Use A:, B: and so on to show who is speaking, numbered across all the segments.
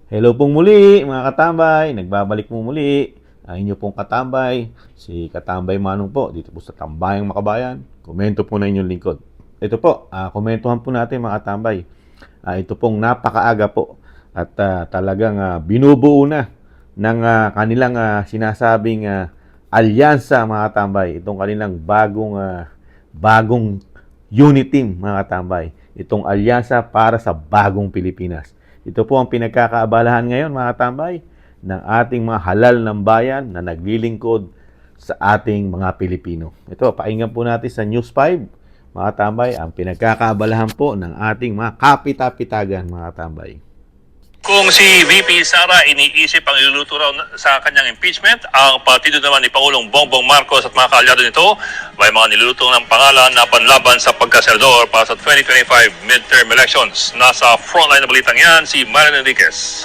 A: Hello pong muli mga katambay, nagbabalik po muli ang inyo pong katambay, si Katambay Manong po dito po sa Tambayang Makabayan. Komento po na inyong lingkod. Ito po, komentuhan po natin mga katambay. Ito pong napakaaga po at talagang binubuo na ng kanilang sinasabing alyansa mga katambay. Itong kanilang bagong unit team mga katambay. Itong alyansa para sa bagong Pilipinas. Ito po ang pinagkakaabalahan ngayon mga tambay ng ating mga halal ng bayan na naglilingkod sa ating mga Pilipino. Ito, pakinggan po natin sa News 5 mga tambay ang pinagkakaabalahan po ng ating mga kapita-pitagan mga tambay.
B: Kung si VP Sara iniisip ang iluluto raw sa kanyang impeachment, ang partido naman ni Pangulong Bongbong Marcos at mga kaalyado nito may mga niluluto ng pangalan na panlaban sa pagkasenador para sa 2025 midterm elections. Nasa frontline na balitang yan si Marian Enriquez.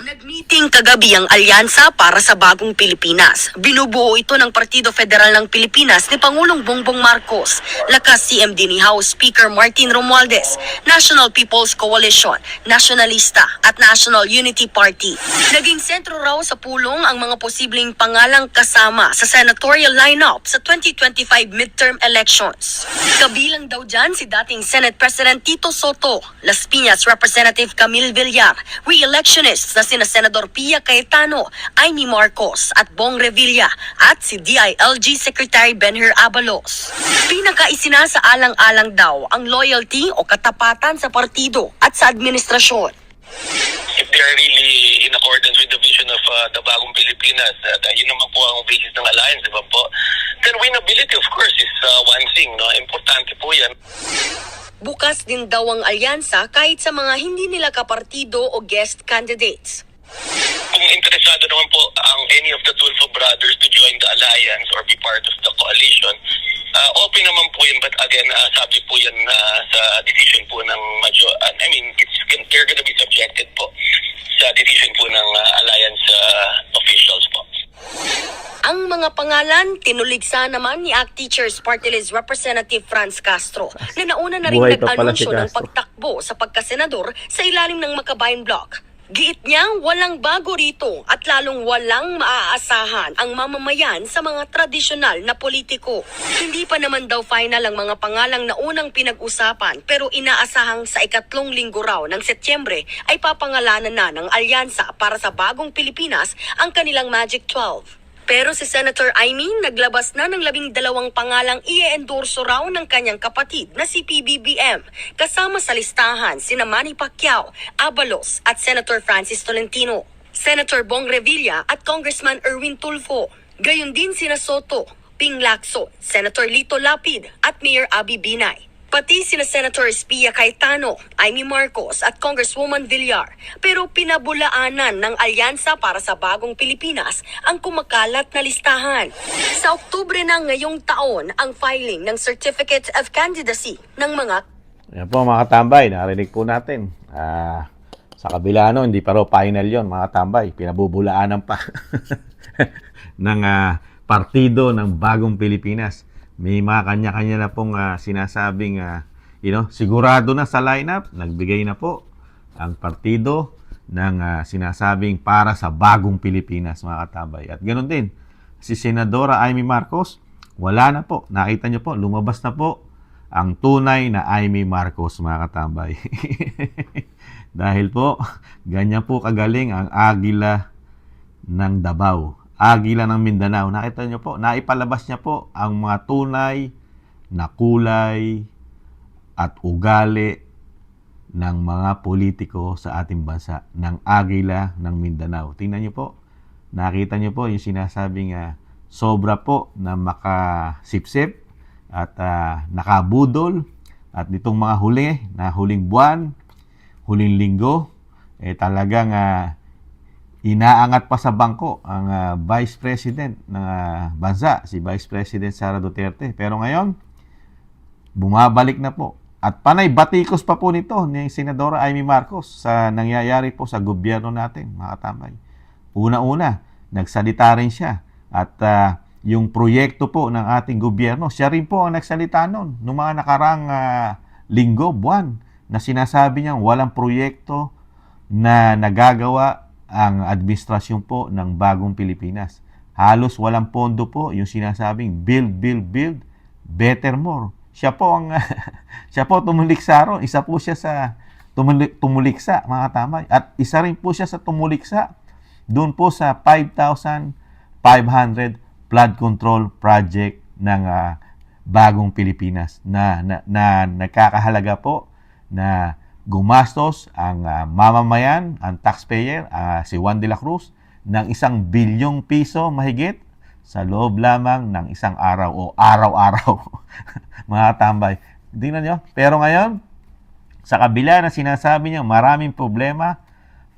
C: Nag-meeting kagabi ang Alyansa para sa Bagong Pilipinas. Binubuo ito ng Partido Federal ng Pilipinas ni Pangulong Bongbong Marcos, lakas CMD ni House Speaker Martin Romualdez, National People's Coalition, Nationalista at National Unity Party. Naging sentro raw sa pulong ang mga posibleng pangalang kasama sa senatorial lineup sa 2025 midterm elections. Kabilang daw dyan si dating Senate President Tito Soto, Las Piñas Representative Camille Villar, re-electionists na sina Senador Pia Cayetano, Amy Marcos at Bong Revilla at si DILG Secretary Benhur Abalos. Pinakaisinasaalang-alang daw ang loyalty o katapatan sa partido at sa administrasyon.
D: If they are really in accordance with the vision of the Bagong Pilipinas, yun naman po ang basis ng alliance, di ba po? Then winnability of course is one thing, no? Importante po yan.
C: Bukas din daw ang alyansa kahit sa mga hindi nila kapartido o guest candidates.
D: Kung interesado naman po ang any of the Tulfo brothers to join the alliance or be part of the coalition, open naman po yun, but again, subject po yan sa decision po ng they're gonna be subjected po sa decision po ng alliance officials po.
C: Ang mga pangalan, tinuligsa naman ni ACT Teachers Party List Representative Franz Castro na nauna na rin
A: Buhay pa pala si
C: nag-anunsyo ng
A: Castro.
C: pagtakbo sa pagkasenador sa ilalim ng Makabayan Bloc. Giit niya, walang bago rito at lalong walang maaasahan ang mamamayan sa mga tradisyonal na politiko. Hindi pa naman daw final ang mga pangalang na unang pinag-usapan pero inaasahang sa ikatlong linggo raw ng Setyembre ay papangalanan na ng alyansa para sa Bagong Pilipinas ang kanilang Magic 12. Pero si Senator Amy naglabas na ng 12 pangalang i-endorso raw ng kanyang kapatid na si PBBM. Kasama sa listahan sina Manny Pacquiao, Abalos at Senator Francis Tolentino, Senator Bong Revilla at Congressman Erwin Tulfo. Gayon din sina Soto, Ping Lacson, Senator Lito Lapid at Mayor Abby Binay. Pati sina Senators Pia Cayetano, Amy Marcos at Congresswoman Villar. Pero pinabulaanan ng Alyansa para sa Bagong Pilipinas ang kumakalat na listahan. Sa Oktubre na ngayong taon ang filing ng Certificate of Candidacy ng mga
A: Ayan po mga katambay, narinig po natin. Sa kabila hindi pa raw final yon mga katambay. Pinabubulaanan pa ng partido ng Bagong Pilipinas. May mga kanya-kanya na pong sinasabing, sigurado na sa lineup, nagbigay na po ang partido ng sinasabing para sa Bagong Pilipinas, mga katambay. At ganoon din, si Senadora Amy Marcos, wala na po. Nakita nyo po, lumabas na po ang tunay na Amy Marcos, mga katambay. Dahil po, ganyan po kagaling ang Agila ng Davao. Agila ng Mindanao. Nakita niyo po, naipalabas niya po ang mga tunay na kulay at ugali ng mga politiko sa ating bansa, ng Agila ng Mindanao. Tingnan niyo po, nakita niyo po yung sinasabing sobra po na makasipsip at nakabudol at nitong mga huling buwan, huling linggo, talagang inaangat pa sa bangko ang Vice President ng bansa, si Vice President Sara Duterte. Pero ngayon, bumabalik na po. At panay batikos pa po nito ni Senadora Amy Marcos sa nangyayari po sa gobyerno natin, mga katambay. Una-una, nagsalita rin siya. At yung proyekto po ng ating gobyerno, siya rin po ang nagsalita noon, noong mga nakarang linggo, buwan, na sinasabi niyang walang proyekto na nagagawa ang administrasyon po ng bagong Pilipinas. Halos walang pondo po yung sinasabing build, build, build, better more. Siya po ang siya po tumuliksa ron. Isa po siya sa tumuliksa, mga tamay. At isa rin po siya sa tumuliksa doon po sa 5,500 flood control project ng bagong Pilipinas na nagkakahalaga po na gumastos ang mamamayan, ang taxpayer, si Juan de la Cruz, ng 1 bilyong piso mahigit sa loob lamang ng isang araw o araw-araw. Mga tambay. Tingnan nyo. Pero ngayon, sa kabila na sinasabi niya maraming problema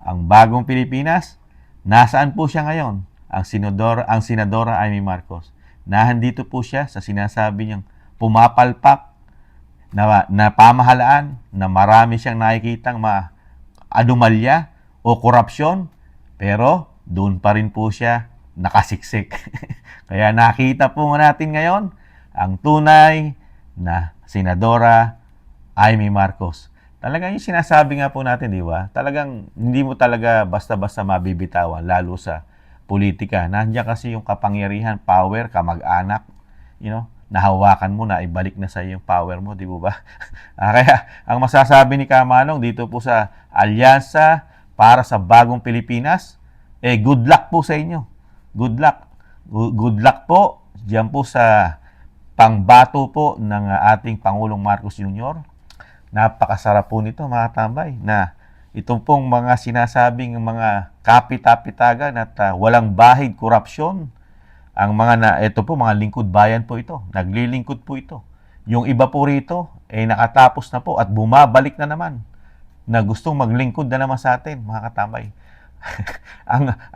A: ang bagong Pilipinas, nasaan po siya ngayon? Ang Senadora Amy Marcos. Nahandito po siya sa sinasabi niyang pumapalpak na pamahalaan na marami siyang nakikitang anomalya o korupsyon, pero doon pa rin po siya nakasiksik. Kaya nakita po natin ngayon ang tunay na Senadora Amy Marcos. Talagang yung sinasabi nga po natin, di ba? Talagang hindi mo talaga basta-basta mabibitawan, lalo sa politika. Nandiyan kasi yung kapangyarihan, power, kamag-anak, nahawakan mo na, ibalik na sa iyo yung power mo, di ba? Kaya, ang masasabi ni Kamanong dito po sa Alyansa para sa Bagong Pilipinas, good luck po sa inyo. Good luck. Good luck po, diyan po sa pangbato po ng ating Pangulong Marcos Jr. Napakasarap po nito, mga tambay, na itong pong mga sinasabing mga kapit-apitagan at walang bahid korupsyon, ito po, mga lingkod bayan po ito. Naglilingkod po ito. Yung iba po rito, nakatapos na po at bumabalik na naman na gustong maglingkod na naman sa atin, mga katambay.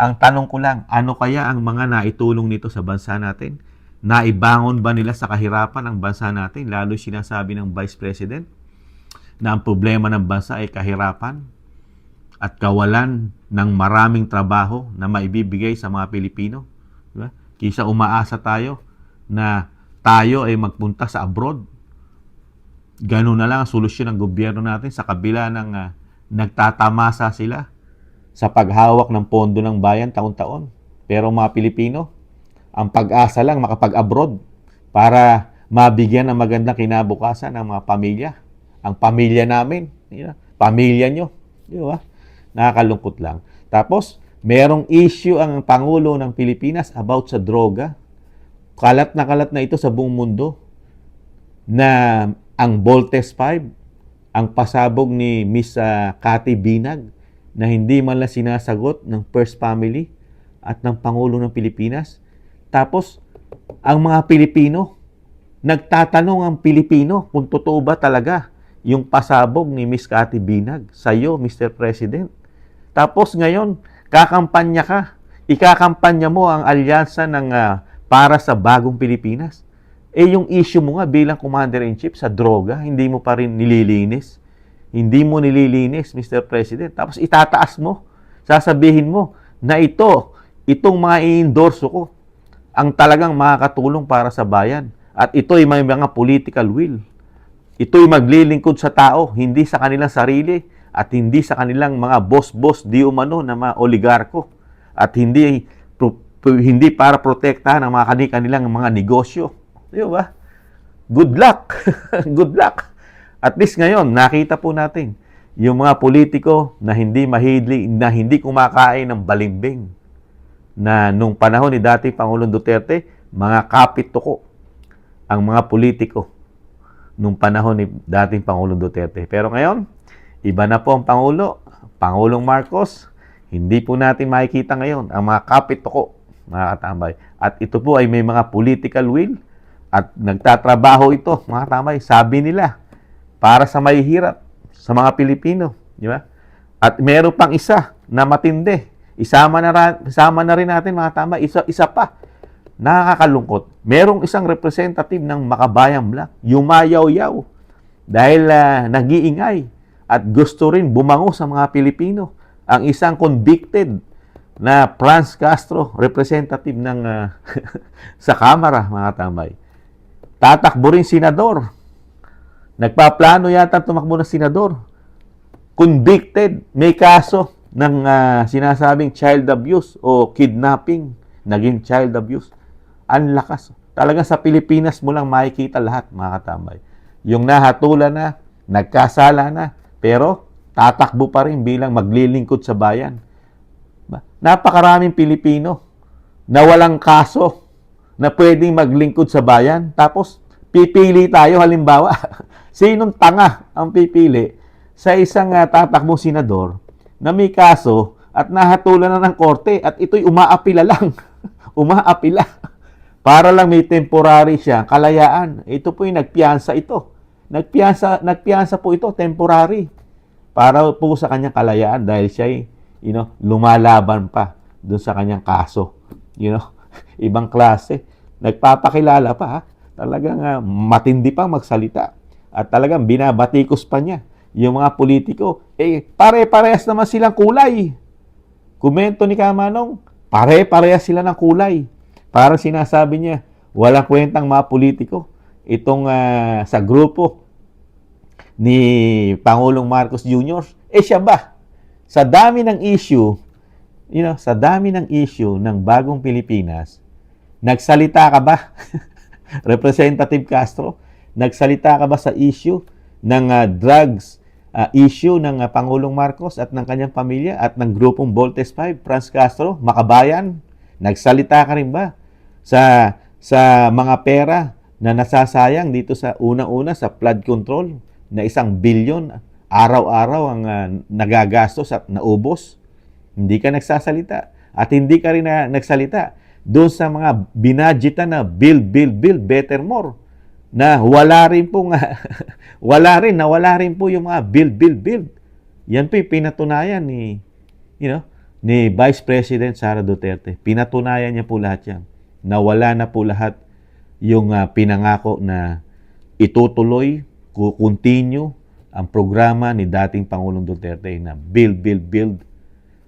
A: ang tanong ko lang, ano kaya ang mga naitulong nito sa bansa natin? Naibangon ba nila sa kahirapan ng bansa natin? Lalo sinasabi ng Vice President na ang problema ng bansa ay kahirapan at kawalan ng maraming trabaho na maibibigay sa mga Pilipino. Diba? Kisa umaasa tayo na tayo ay magpunta sa abroad. Ganun na lang ang solusyon ng gobyerno natin sa kabila ng nagtatamasa sila sa paghawak ng pondo ng bayan taon-taon. Pero mga Pilipino, ang pag-asa lang makapag-abroad para mabigyan ng magandang kinabukasan ng mga pamilya. Ang pamilya namin, pamilya nyo. Di ba? Nakakalungkot lang. Tapos, merong issue ang Pangulo ng Pilipinas about sa droga. Kalat na ito sa buong mundo na ang Voltes 5, ang pasabog ni Miss Cathy Binag na hindi man lang sinasagot ng First Family at ng Pangulo ng Pilipinas. Tapos, ang mga Pilipino, nagtatanong ang Pilipino kung totoo ba talaga yung pasabog ni Miss Cathy Binag sa'yo, Mr. President. Tapos ngayon, kakampanya ka. Ikakampanya mo ang alyansa ng para sa bagong Pilipinas. Yung issue mo nga bilang Commander-in-Chief sa droga, hindi mo pa rin nililinis. Hindi mo nililinis, Mr. President. Tapos itataas mo. Sasabihin mo na itong mga i-endorso ko, ang talagang makakatulong para sa bayan. At ito'y may mga political will. Ito'y maglilingkod sa tao, hindi sa kanilang sarili at hindi sa kanilang mga boss-boss di umano na mga oligarko at hindi para protektahan ang mga kanilang mga negosyo. Di ba? Good luck. Good luck. At least ngayon, nakita po natin yung mga politiko na hindi hindi kumakain ng balimbing na nung panahon ni dati Pangulong Duterte, mga kapit-tuko ang mga politiko nung panahon ni dating Pangulong Duterte. Pero ngayon, iba na po ang Pangulo, Pangulong Marcos. Hindi po natin makikita ngayon ang mga kapit-tuko, mga katambay. At ito po ay may mga political will at nagtatrabaho ito, mga katambay. Sabi nila, para sa mahihirap, sa mga Pilipino. Di ba? At meron pang isa na matindi. Isama na rin natin, mga katambay. Isa pa. Nakakalungkot. Merong isang representative ng Makabayang Black, yumayaw-yaw dahil nag-iingay at gusto rin bumango sa mga Pilipino. Ang isang convicted na Franz Castro, representative ng sa Kamara, mga tambay. Tatakbo rin senador. Nagpaplano yata tumakbo ng senador. convicted, may kaso ng sinasabing child abuse o kidnapping, naging child abuse. Ang lakas. Talagang sa Pilipinas mo lang makikita lahat, mga katambay. Yung nahatulan na, nagkasala na, pero tatakbo pa rin bilang maglilingkod sa bayan. Napakaraming Pilipino na walang kaso na pwedeng maglingkod sa bayan. Tapos, pipili tayo, halimbawa, sinong tanga ang pipili sa isang tatakbong senador na may kaso at nahatulan na ng korte at ito'y umaapila lang. Umaapila. Para lang may temporary siya, kalayaan. Ito po yung nagpiyansa ito. Nagpiyansa po ito, temporary. Para po sa kanyang kalayaan dahil siya lumalaban pa doon sa kanyang kaso. Ibang klase. Nagpapakilala pa, ha? Talagang matindi pang magsalita. At talagang binabatikos pa niya yung mga politiko. Pare-parehas naman silang kulay. Komento ni Kamanong, pare-parehas sila ng kulay. Parang sinasabi niya, walang kwentang mga politiko. Itong sa grupo ni Pangulong Marcos Jr., siya ba? Sa dami ng issue, sa dami ng issue ng bagong Pilipinas, nagsalita ka ba? Representative Castro, nagsalita ka ba sa issue ng drugs issue ng Pangulong Marcos at ng kanyang pamilya at ng grupong Voltes 5, Franz Castro, Makabayan? Nagsalita ka rin ba sa mga pera na nasasayang dito sa unang-una sa flood control na 1 billion araw-araw ang nagagastos at naubos? Hindi ka nagsasalita. At hindi ka rin nagsalita doon sa mga binadgetan na build, better, more, na wala rin po yung mga build. Yan po yung pinatunayan ni Vice President Sara Duterte. Pinatunayan niya po lahat yan. Nawala na po lahat yung pinangako na itutuloy, continue ang programa ni dating Pangulong Duterte na build.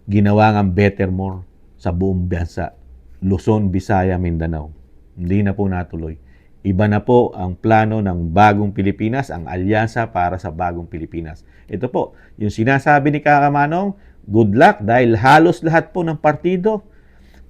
A: Ginawa ng better, more sa buong bansa. Luzon, Visaya, Mindanao. Hindi na po natuloy. Iba na po ang plano ng bagong Pilipinas, ang alyansa para sa bagong Pilipinas. Ito po, yung sinasabi ni Kakamanong, good luck dahil halos lahat po ng partido,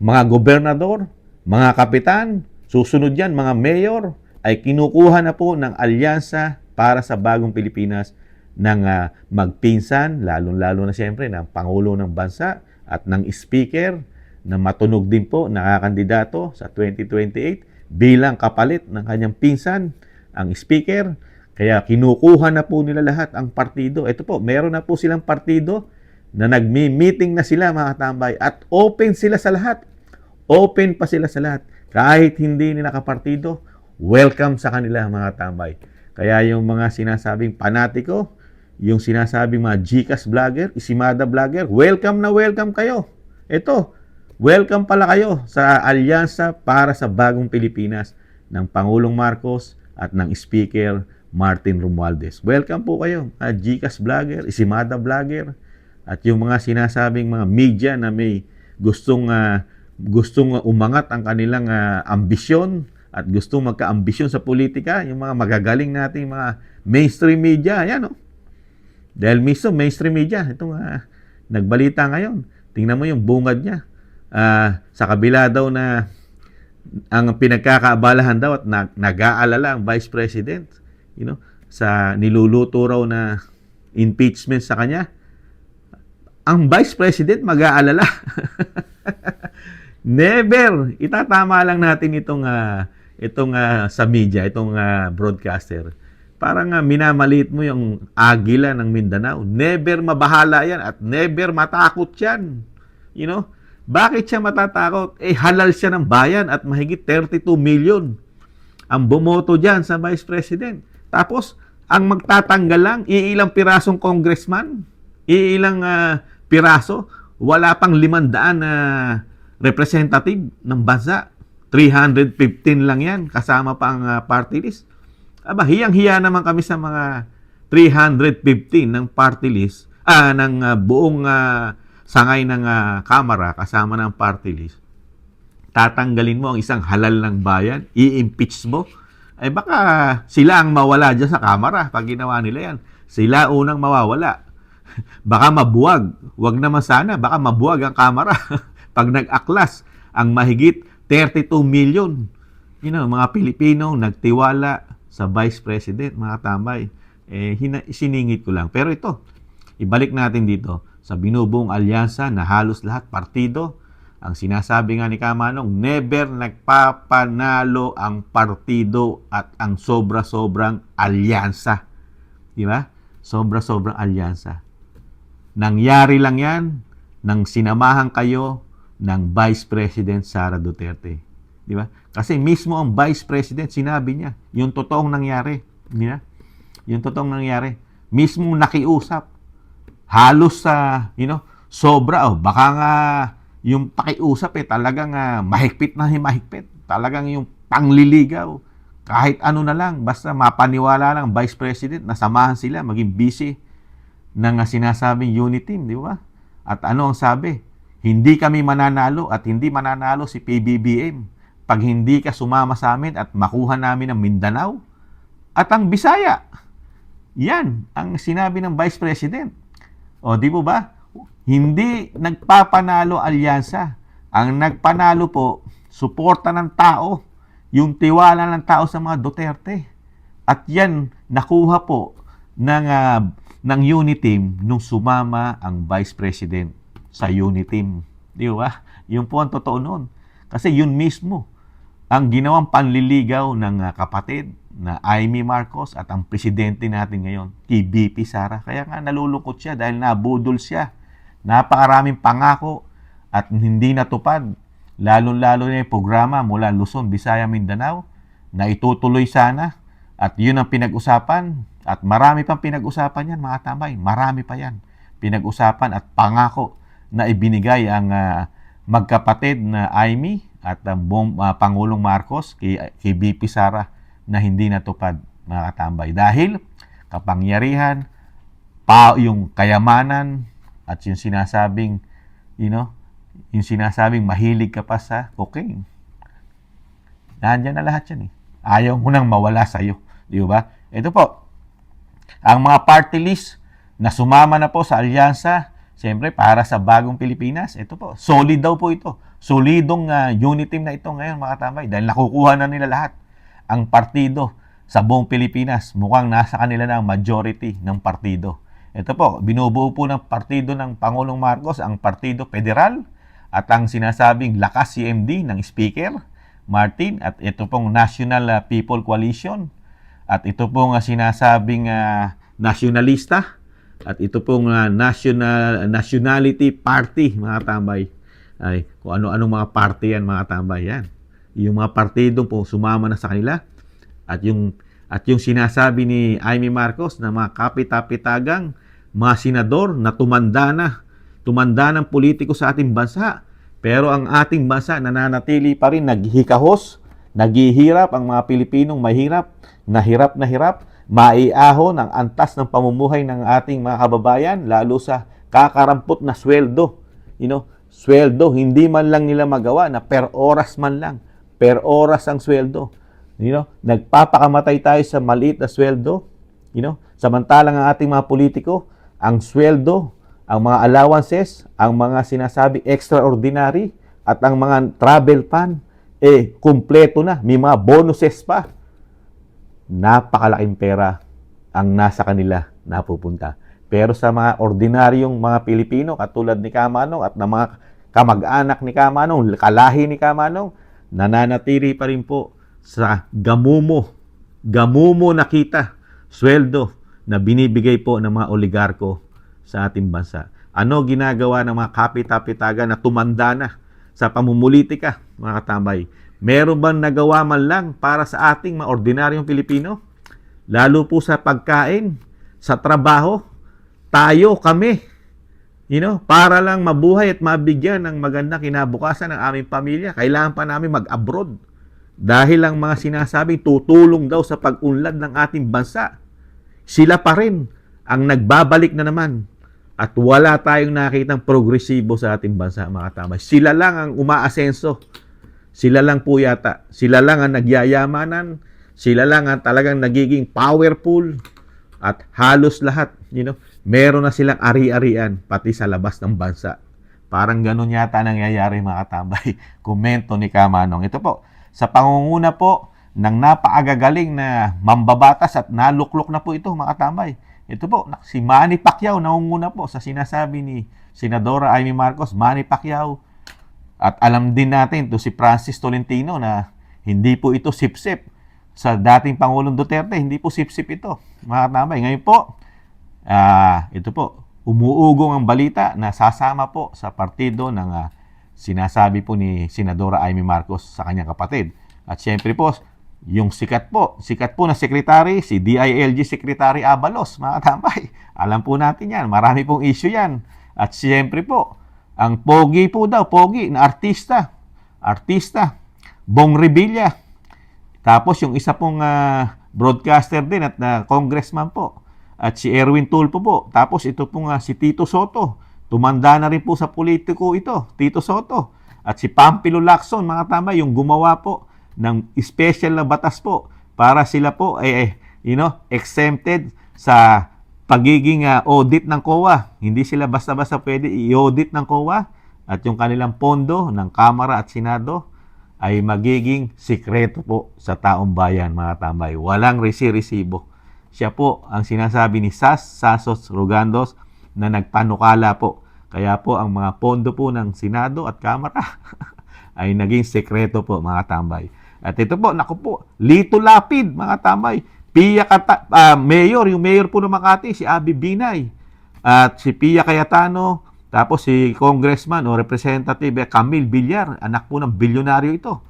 A: mga gobernador, mga kapitan, susunod yan, mga mayor, ay kinukuha na po ng alyansa para sa bagong Pilipinas ng magpinsan, lalong-lalo na siyempre ng Pangulo ng Bansa at ng Speaker na matunog din po nakakandidato sa 2028 bilang kapalit ng kanyang pinsan, ang Speaker. Kaya kinukuha na po nila lahat ang partido. Ito po, meron na po silang partido na nagmi-meeting na sila, mga katambay, at open sila sa lahat. Open pa sila sa lahat. Kahit hindi nila kapartido, welcome sa kanila, mga katambay. Kaya yung mga sinasabing panatiko, yung sinasabing mga Gcash vlogger, Isimada vlogger, welcome na welcome kayo. Ito, welcome pala kayo sa alyansa para sa bagong Pilipinas ng Pangulong Marcos at ng Speaker Martin Romualdez. Welcome po kayo, Gcash vlogger, Isimada vlogger, at yung mga sinasabing mga media na may gustong umangat ang kanilang ambisyon at gustong magka-ambisyon sa politika, yung mga magagaling nating mga mainstream media, ayan o. Dahil mismo mainstream media, itong nagbalita ngayon, tingnan mo yung bungad niya. Sa kabila daw na ang pinagkakaabalahan daw at nag-aalala ang Vice President, sa niluluto raw na impeachment sa kanya, ang Vice President mag-aalala. Never. Itatama lang natin itong sa media, itong broadcaster. Parang minamaliit mo yung agila ng Mindanao. Never mabahala yan at never matakot yan. Bakit siya matatakot? Halal siya ng bayan at mahigit 32 million ang bumoto dyan sa Vice President. Tapos, ang magtatanggal lang, iilang pirasong congressman, iilang piraso, wala pang 500 na representative ng bansa. 315 lang yan, kasama pa ang party list. Aba, hiyang-hiya naman kami sa mga 315 ng party list, ng buong sangay ng Kamara, kasama ng party list. Tatanggalin mo ang isang halal ng bayan, i-impeach mo, baka sila ang mawala dyan sa Kamara pag ginawa nila yan. Sila unang mawawala. Baka mabuwag. Wag naman sana, baka mabuwag ang kamera. Pag nag-aklas ang mahigit 32 million, mga Pilipino nagtiwala sa Vice President, mga tambay. Siningit ko lang. Pero ito, ibalik natin dito sa binubuong alyansa na halos lahat partido. Ang sinasabi nga ni Kamanong, never nagpapanalo ang partido at ang sobra-sobrang alyansa. Di ba? Sobra-sobrang alyansa. Nangyari lang yan nang sinamahan kayo ng Vice President Sara Duterte. Di ba? Kasi mismo ang Vice President, sinabi niya, yung totoong nangyari. Di ba? Yung totoong nangyari. Mismo nakiusap. Halos sa, sobra. Baka nga yung pakiusap talagang mahigpit na mahigpit. Talagang yung pangliligaw. Kahit ano na lang, basta mapaniwala lang Vice President na samahan sila, maging busy ng sinasabing unity team, di ba? At ano ang sabi? Hindi kami mananalo at hindi mananalo si PBBM pag hindi ka sumama sa amin at makuha namin ang Mindanao at ang Bisaya. Yan ang sinabi ng Vice President. O, di po ba? Hindi nagpapanalo alyansa. Ang nagpanalo po, suporta ng tao, yung tiwala ng tao sa mga Duterte. At yan, nakuha po ng unity team nung sumama ang Vice President sa unity team. Di ba? Yun po ang totoo noon. Kasi yun mismo ang ginawang panliligaw ng kapatid na Amy Marcos at ang presidente natin ngayon, kay VP Sara. Kaya nga nalulungkot siya dahil nabudol siya. Napakaraming pangako at hindi natupad. Lalo-lalo na yung programa mula Luzon, Visaya, Mindanao na itutuloy sana. At yun ang pinag-usapan. At marami pang pinag-usapan yan, mga tambay. Marami pa yan. Pinag-usapan at pangako na ibinigay ang magkapatid na Amy at ang Pangulong Marcos kay VP Sara na hindi natupad, mga katambay. Dahil kapangyarihan, yung kayamanan, at yung sinasabing, yung sinasabing mahilig ka pa sa cocaine. Nandiyan na lahat yan eh. Ayaw mo nang mawala sa'yo. Di ba? Ito po, ang mga party list na sumama na po sa alyansa, siyempre para sa bagong Pilipinas, ito po, solid daw po ito. Solidong unity team na ito ngayon, mga tambay. Dahil nakukuha na nila lahat ang partido sa buong Pilipinas. Mukhang nasa kanila na ang majority ng partido. Ito po, binubuo po ng partido ng Pangulong Marcos ang Partido Federal at ang sinasabing lakas CMD ng Speaker Martin at ito pong National People Coalition at ito pong sinasabing nationalista at ito pong Nationality Party, mga tambay. Ay, kung ano-anong mga party yan, mga tambay yan. Yung mga partidong po sumama na sa kanila at yung sinasabi ni Amy Marcos na mga kapitapitagang mga senador na tumanda ng politiko sa ating bansa. Pero ang ating bansa nananatili pa rin naghihikahos, naghihirap ang mga Pilipinong mahirap, na hirap, maiahon ang antas ng pamumuhay ng ating mga kababayan, lalo sa kakarampot na sweldo. Sweldo, hindi man lang nila magawa na per oras man lang. Per oras ang sweldo. Nagpapakamatay tayo sa maliit na sweldo. Samantalang ang ating mga politiko, ang sweldo, ang mga allowances, ang mga sinasabi extraordinary, at ang mga travel fund, kumpleto na. May mga bonuses pa. Napakalaking pera ang nasa kanila napupunta. Pero sa mga ordinaryong mga Pilipino, katulad ni Kamanong at ng mga kamag-anak ni Kamanong, kalahi ni Kamanong, nananatili pa rin po sa gamumo na kita, sweldo na binibigay po ng mga oligarko sa ating bansa. Ano ginagawa ng mga kapitapitaga na tumanda na sa pamumulitika, mga katambay? Meron bang nagawa man lang para sa ating mga ordinaryong Pilipino? Lalo po sa pagkain, sa trabaho, kami, para lang mabuhay at mabigyan ng magandang kinabukasan ng aming pamilya, kailangan pa namin mag-abroad. Dahil ang mga sinasabing tutulong daw sa pag-unlad ng ating bansa, sila pa rin ang nagbabalik na naman. At wala tayong nakitang progresibo sa ating bansa, mga katambay. Sila lang ang umaasenso. Sila lang po yata. Sila lang ang nagyayamanan. Sila lang ang talagang nagiging powerful. At halos lahat, meron na silang ari-arian pati sa labas ng bansa. Parang ganun yata nangyayari mga katambay. Komento ni Kamanong. Ito po, sa pangunguna po ng napakagagaling na mambabatas at naluklok na po ito mga katambay. Ito po, si Manny Pacquiao nangunguna po sa sinasabi ni Senadora Amy Marcos, Manny Pacquiao. At alam din natin to si Francis Tolentino na hindi po ito sip-sip. Sa dating Pangulong Duterte, hindi po sip-sip ito. Mga katambay, ngayon po, ito po, umuugong ang balita na sasama po sa partido ng sinasabi po ni Senadora Amy Marcos sa kanyang kapatid. At syempre po, yung sikat po na sekretary, si DILG Secretary Abalos, mga katambay. Alam po natin yan, marami pong issue yan. At syempre po, ang pogi na artista, Bong Revilla. Tapos yung isa pong broadcaster din at congressman po, at si Erwin Tulfo po. Tapos ito pong si Tito Soto. Tumanda na rin po sa politiko ito, Tito Soto. At si Pampilo Lacson, mga katambay, yung gumawa po ng special na batas po para sila po exempted sa pagiging audit ng COA. Hindi sila basta-basta pwede i-audit ng COA at yung kanilang pondo ng Kamara at Senado ay magiging sikreto po sa taong bayan, mga tambay. Walang resi-resibo. Siya po ang sinasabi ni Sasos Rugandos na nagpanukala po. Kaya po ang mga pondo po ng Senado at Kamara ay naging sekreto po, mga tambay. At ito po, naku po, Lito Lapid, mga tambay. Mayor, yung mayor po ng Makati, si Abby Binay. At si Pia Cayetano, tapos si Congressman o Representative Camille Villar, anak po ng bilyonaryo ito.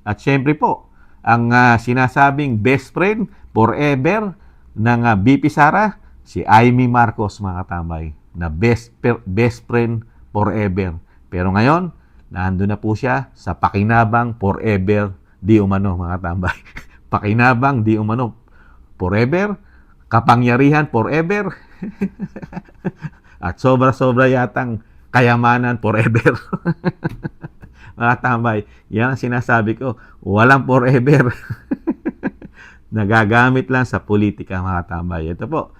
A: At syempre po, ang sinasabing best friend forever ng BP Sara, si Amy Marcos, mga katambay, na best friend forever. Pero ngayon, nandun na po siya sa pakinabang forever di umano, mga katambay. Pakinabang di umano forever, kapangyarihan forever, at sobra-sobra yatang kayamanan forever. Mga tambay, yan ang sinasabi ko, walang forever. Nagagamit lang sa politika, mga tambay. Ito po,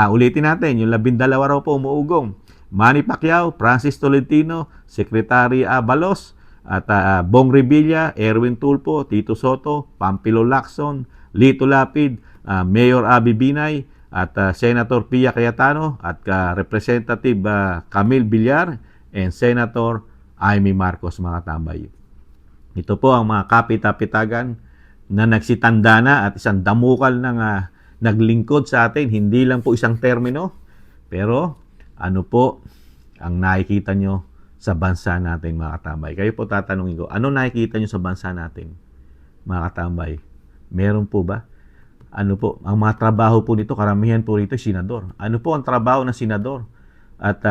A: ulitin natin, yung 12 raw po umuugong. Manny Pacquiao, Francis Tolentino, Secretary Abalos, at Bong Revilla, Erwin Tulfo, Tito Soto, Pampilo Lacson, Lito Lapid, Mayor Abby Binay, at Senator Pia Cayetano, at Representative Camille Villar, and Senator Amy Marcos, mga tambay. Ito po ang mga kapitapitagan na nagsitanda na at isang damukal ng naglingkod sa atin. Hindi lang po isang termino, pero ano po ang nakikita nyo sa bansa natin, mga katambay? Kayo po tatanungin ko, ano nakikita nyo sa bansa natin, mga katambay? Meron po ba? Ano po? Ang mga trabaho po nito, karamihan po rito, senador. Ano po ang trabaho ng senador at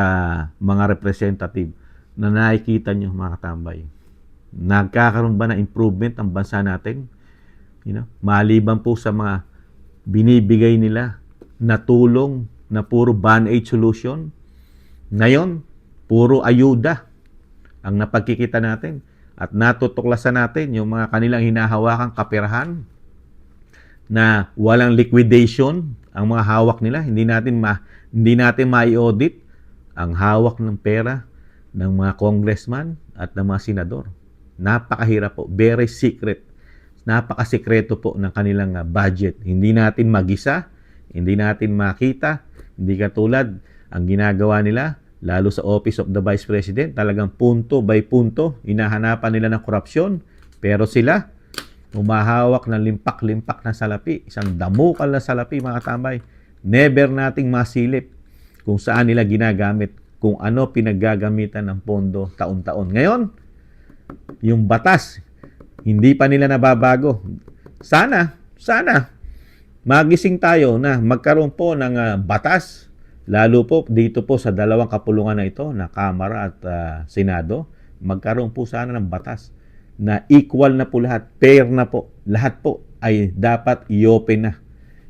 A: mga representative na nakikita nyo, mga katambay? Nagkakaroon ba ng improvement ang bansa natin? Maliban po sa mga binibigay nila na tulong na puro band-aid solution, ngayon, puro ayuda ang napagkikita natin at natutuklasan natin yung mga kanilang hinahawakang kaperahan na walang liquidation ang mga hawak nila. Hindi natin mai-audit ang hawak ng pera ng mga congressman at ng mga senador. Napakahirap po, very secret. Napakasikreto po ng kanilang budget. Hindi natin magisa, hindi natin makita, hindi katulad ang ginagawa nila lalo sa Office of the Vice President, talagang punto by punto, hinahanapan nila ng korupsyon. Pero sila, umahawak ng limpak-limpak na salapi, isang damukal na salapi, mga tambay. Never nating masilip kung saan nila ginagamit, kung ano pinaggagamitan ng pondo taon-taon. Ngayon, yung batas, hindi pa nila nababago. Sana, magising tayo na magkaroon po ng batas, lalo po dito po sa dalawang kapulungan na ito, na Kamara at Senado, magkaroon po sana ng batas na equal na po lahat, fair na po. Lahat po ay dapat i-open na.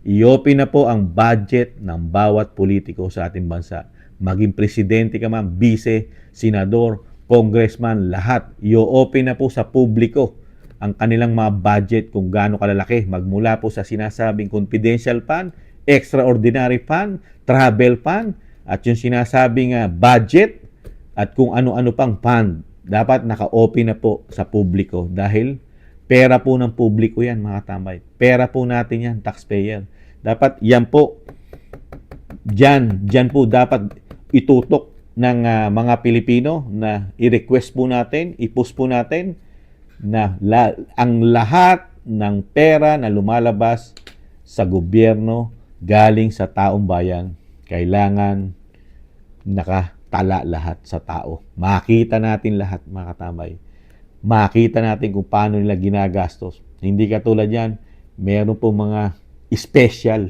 A: I-open na po ang budget ng bawat politiko sa ating bansa. Maging presidente ka man, vice, senador, congressman, lahat. I-open na po sa publiko ang kanilang mga budget kung gaano kalalaki. Magmula po sa sinasabing confidential fund, extraordinary fund, travel fund, At yung sinasabing budget at kung ano-ano pang fund, dapat naka-open na po sa publiko dahil pera po ng publiko yan, mga tambay. Pera po natin yan, taxpayer. Dapat yan po, dyan po dapat itutok ng mga Pilipino na i-request po natin, i-push po natin na ang lahat ng pera na lumalabas sa gobyerno galing sa taong bayan, kailangan nakatala lahat sa tao. Makita natin lahat, mga katambay. Makita natin kung paano nila ginagastos. Hindi katulad yan, meron po mga special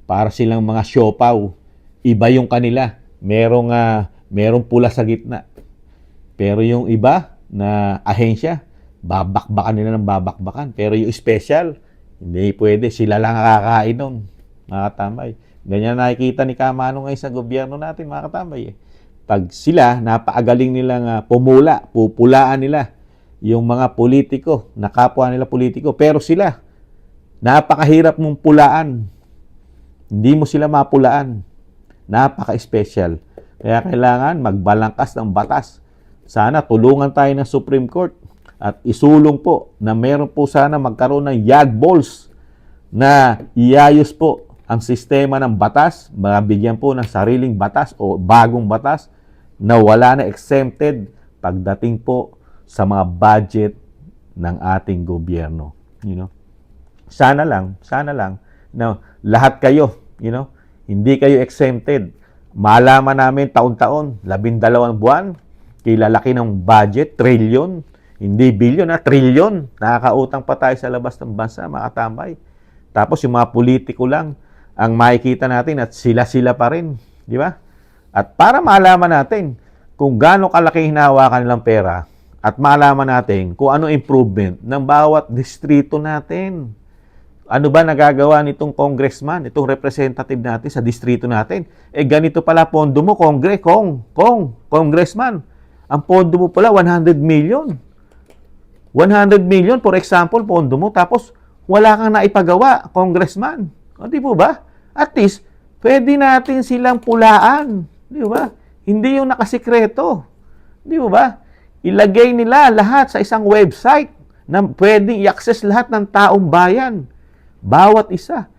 A: para silang mga siopaw. Iba yung kanila. Merong pula sa gitna. Pero yung iba na ahensya, babakbakan nila ng babakbakan. Pero yung special, hindi pwede. Sila lang nakakain nun, mga katambay. Ganyan nakikita ni Kamano ngayon sa gobyerno natin, mga katambay. Pag sila, napakagaling nilang pumula, pupulaan nila yung mga politiko, nakapwa nila politiko. Pero sila, napakahirap mong pulaan. Hindi mo sila mapulaan. Napaka-special. Kaya kailangan magbalangkas ng batas. Sana tulungan tayo ng Supreme Court at isulong po na meron po sana magkaroon ng YAG balls na iayos po ang sistema ng batas, mabigyan po ng sariling batas o bagong batas na wala na exempted pagdating po sa mga budget ng ating gobyerno. Sana lang na lahat kayo, hindi kayo exempted. Malaman namin taon-taon, 12 buwan, kilalaki ng budget, trilyon, hindi bilyon, trilyon. Nakakautang pa tayo sa labas ng bansa, mga katambay. Tapos yung mga politiko lang ang makikita natin at sila-sila pa rin, di ba? At para malaman natin kung gaano kalaki hinahawakan nilang pera at malaman natin kung ano improvement ng bawat distrito natin. Ano ba nagagawa nitong congressman, itong representative natin sa distrito natin? Ganito pala pondo mo, congressman. Ang pondo mo pala, 100 million. 100 million, for example, pondo mo. Tapos, wala kang naipagawa, congressman. Di po ba? At least, pwede natin silang pulaan. Di ba? Hindi yung nakasikreto. Di ba? Ilagay nila lahat sa isang website na pwedeng i-access lahat ng taong bayan. Bawat isa,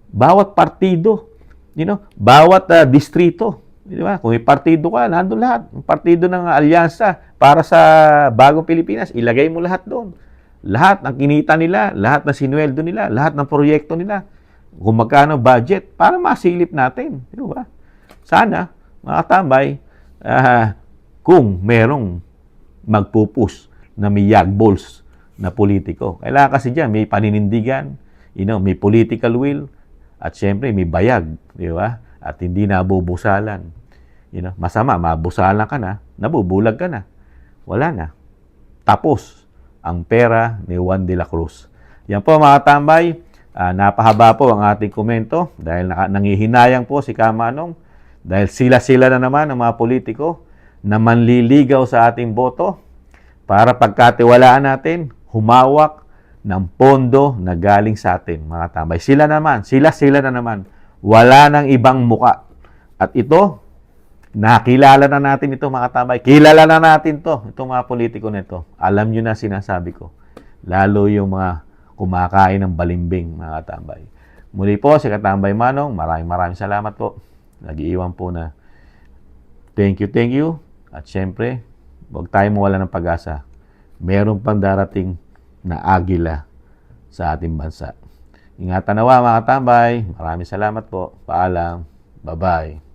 A: bawat partido, bawat distrito, di ba? Kung may partido ka, nandun lahat. Yung partido ng alyansa para sa Bagong Pilipinas, ilagay mo lahat doon. Lahat ng kinita nila, lahat ng sinuweldo nila, lahat ng proyekto nila, kung magkano budget, para masilip natin, di ba? Sana, mga katambay, kung merong magpupus na may yagballs na politiko. Kailangan kasi dyan, may paninindigan, may political will, at syempre may bayag, di ba? At hindi nabubusalan. Masama, mabusalan ka na, nabubulag ka na. Wala na. Tapos ang pera ni Juan de la Cruz. Yan po, mga tambay, napahaba po ang ating komento dahil nangihinayang po si Kamanong dahil sila-sila na naman ang mga politiko na manliligaw sa ating boto para pagkatiwalaan natin, humawak ng pondo na galing sa atin, mga tambay. Sila na naman. Wala nang ibang muka. At ito, nakilala na natin ito, mga tambay. Kilala na natin to, itong mga politiko nito. Alam nyo na sinasabi ko. Lalo yung mga kumakain ng balimbing, mga tambay. Muli po, si Katambay Manong, maraming salamat po. Nag-iiwan po na thank you. At syempre, huwag tayo mawala ng pag-asa. Meron pang darating na agila sa ating bansa. Ingatan nawa, mga katambay. Maraming salamat po. Paalam. Bye-bye.